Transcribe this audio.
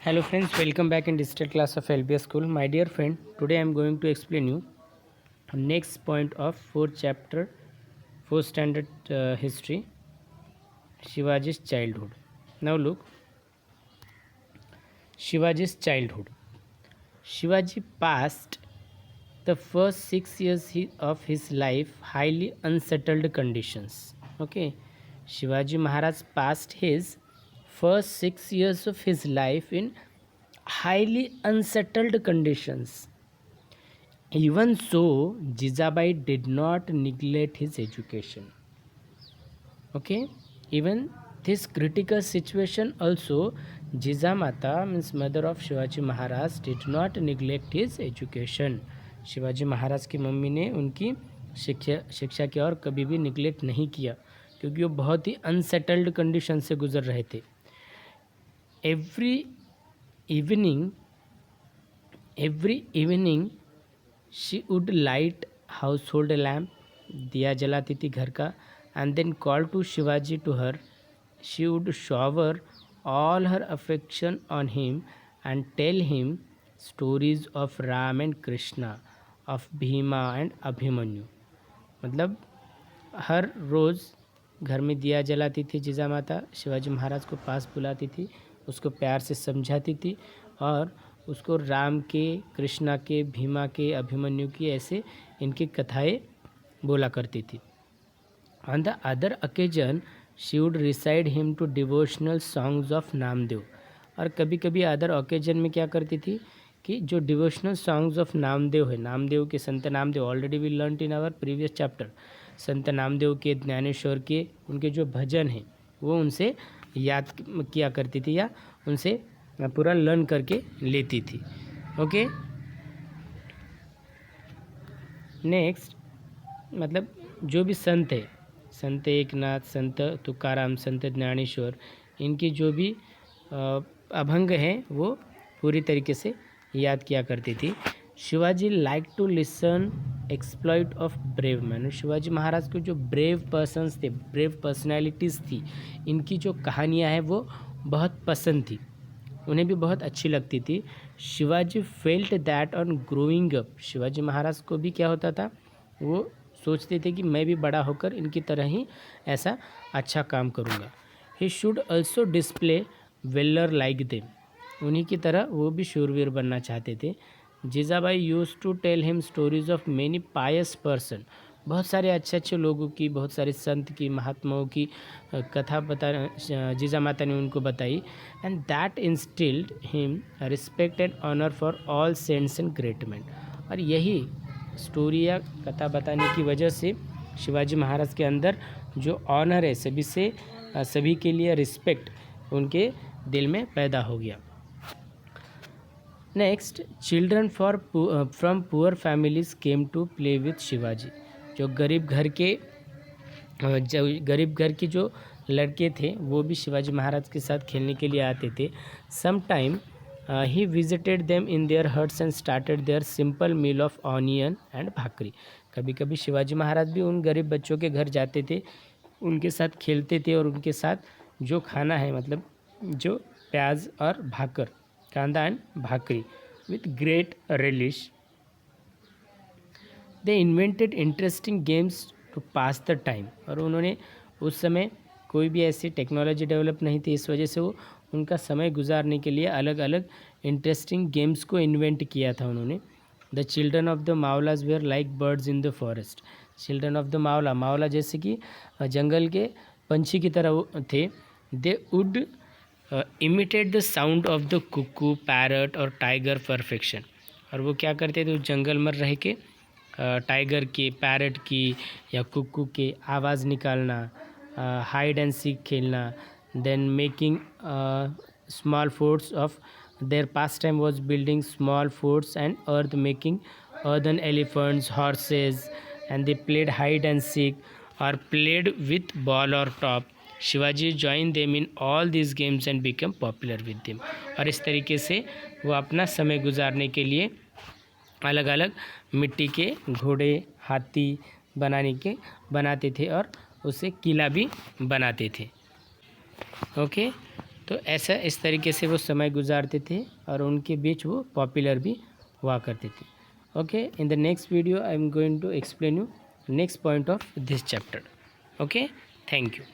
Hello friends, welcome back in digital class of LBS school. My dear friend, today I am going to explain you next point of fourth chapter, fourth standard history, Shivaji's childhood. Now look, Shivaji's childhood. Shivaji passed the first 6 years of his life highly unsettled conditions. Okay, Shivaji Maharaj passed his first 6 years of his life in highly unsettled conditions. Even so, Jijabai did not neglect his education. Okay, even this critical situation also, Jijamata means mother of Shivaji Maharaj did not neglect his education. Shivaji Maharaj की mummy ने उनकी शिक्षा की और कभी भी neglect नहीं किया, क्योंकि वो बहुत ही अनसेटल्ड कंडीशन से गुजर रहे थे. Every evening she would light house hold lamp, दिया जलाती थी घर का, and then call to Shivaji to her. She would shower all her affection on him and tell him stories of Ram and Krishna, of Bhima and Abhimanyu. मतलब हर रोज़ घर में दिया जलाती थी जीजा माता, शिवाजी महाराज को पास बुलाती थी, उसको प्यार से समझाती थी और उसको राम के, कृष्णा के, भीमा के, अभिमन्यु की ऐसे इनकी कथाएं बोला करती थी. On the other occasion she would recite him to devotional songs of Namdev. और कभी कभी अदर ओकेजन में क्या करती थी कि जो डिवोशनल सॉन्ग्स ऑफ नामदेव है, नामदेव के, Sant Namdev, already we learn in our previous chapter, Sant Namdev के, ज्ञानेश्वर के, उनके जो भजन हैं वो उनसे याद किया करती थी या उनसे पूरा लर्न करके लेती थी. ओके, नेक्स्ट मतलब जो भी संत है, संत एकनाथ, संत तुकाराम, संत ज्ञानेश्वर, इनकी जो भी अभंग हैं वो पूरी तरीके से याद किया करती थी. Shivaji like to listen exploit of brave man. Shivaji Maharaj को जो ब्रेव पर्सन्स थे, ब्रेव पर्सनैलिटीज़ थी, इनकी जो कहानियाँ हैं वो बहुत पसंद थी, उन्हें भी बहुत अच्छी लगती थी. Shivaji felt that on growing up. Shivaji Maharaj को भी क्या होता था, वो सोचते थे कि मैं भी बड़ा होकर इनकी तरह ही ऐसा अच्छा काम करूँगा. He should also display valour like them. उन्हीं की तरह वो भी शूरवीर बनना चाहते थे. Jijabai use to tell him stories of many pious person. बहुत सारे अच्छे अच्छे लोगों की, बहुत सारे संत की, महात्माओं की कथा जीजा माता ने उनको बताई. And that instilled him respect and honour for all saints and great man. और यही स्टोरी या कथा बताने की वजह से शिवाजी महाराज के अंदर जो ऑनर है, सभी के लिए रिस्पेक्ट उनके दिल में पैदा हो गया. Next, children from poor families came to play with Shivaji. जो गरीब घर की जो लड़के थे वो भी शिवाजी महाराज के साथ खेलने के लिए आते थे. Some time he visited them in their huts and started their simple meal of onion and bhakri. कभी कभी शिवाजी महाराज भी उन गरीब बच्चों के घर जाते थे, उनके साथ खेलते थे और उनके साथ जो खाना है, मतलब जो प्याज और भाकर, kanda and bhakri, with great relish. They invented interesting games to pass the time. और उन्होंने उस समय कोई भी ऐसी टेक्नोलॉजी डेवलप नहीं थी, इस वजह से वो उनका समय गुजारने के लिए अलग अलग इंटरेस्टिंग गेम्स को इन्वेंट किया था उन्होंने. The children of the Mavalas were like birds in the forest. Children of the Mavala जैसे कि जंगल के पंछी की तरह थे. They would imitate the sound of the cuckoo, parrot और टाइगर परफेक्शन. और वो क्या करते थे, जंगल में रह के टाइगर के, पैरट की या कुकू के आवाज़ निकालना, हाइड एंड सीक खेलना. Then making small forts of their pastime was building small forts and earth making earthen elephants, horses, and they played hide and seek or played with ball or top. Shivaji joined them in all these games and became popular with them. और इस तरीके से वो अपना समय गुजारने के लिए अलग अलग मिट्टी के घोड़े, हाथी बनाते थे और उसे किला भी बनाते थे. ओके, तो ऐसा इस तरीके से वो समय गुजारते थे और उनके बीच वो पॉपुलर भी हुआ करते थे। Okay, in the next video I am going to explain you next point of this chapter. Okay, thank you.